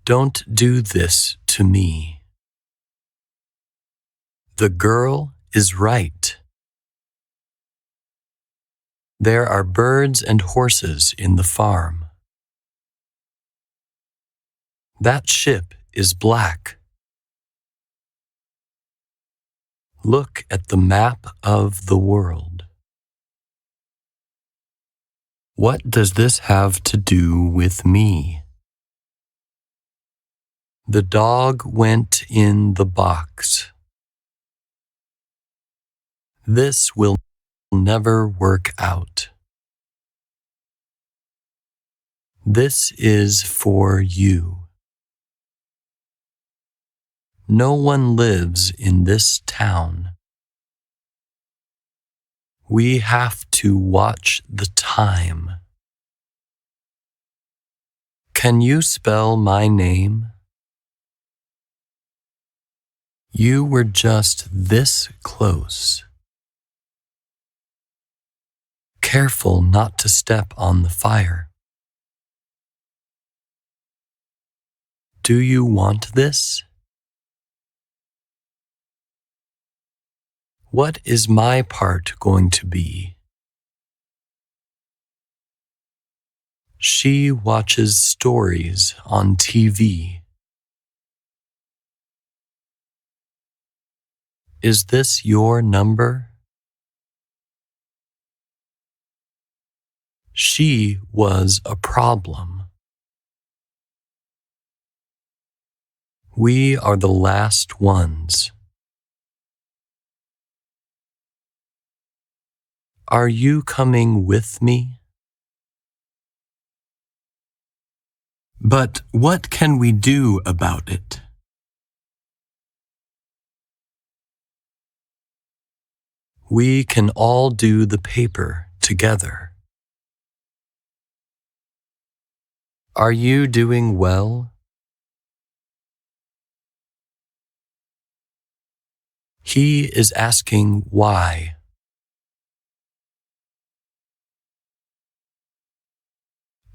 Don't do this to me. The girl is right. There are birds and horses in the farm. That ship is black. Look at the map of the world. What does this have to do with me? The dog went in the box. This will never work out. This is for you. No one lives in this town. We have to watch the time. Can you spell my name? You were just this close. Careful not to step on the fire. Do you want this? What is my part going to be? She watches stories on TV. Is this your number? She was a problem. We are the last ones. Are you coming with me? But what can we do about it? We can all do the paper together. Are you doing well? He is asking why.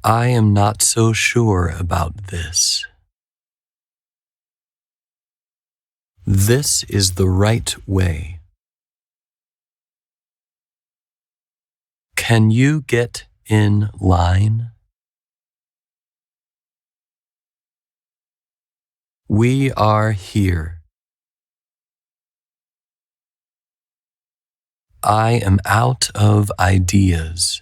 I am not so sure about this. This is the right way. Can you get in line? We are here. I am out of ideas.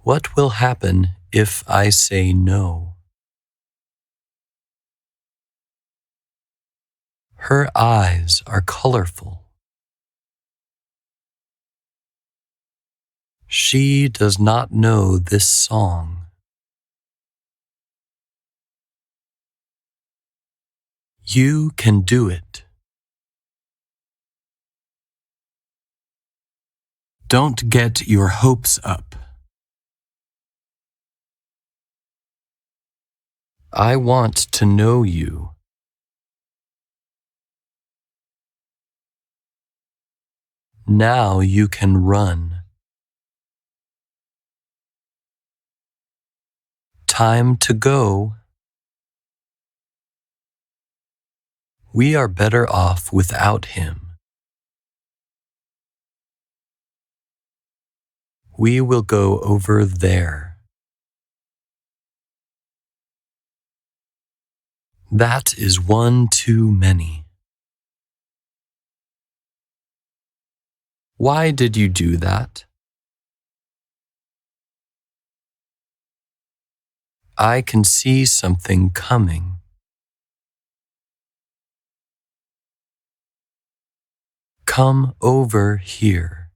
What will happen if I say no? Her eyes are colorful. She does not know this song. You can do it. Don't get your hopes up. I want to know you. Now you can run. Time to go. We are better off without him. We will go over there. That is one too many. Why did you do that? I can see something coming. Come over here.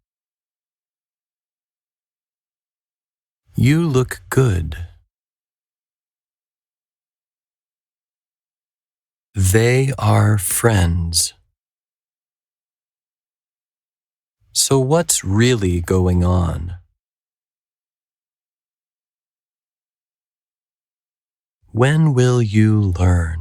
You look good. They are friends. So what's really going on? When will you learn?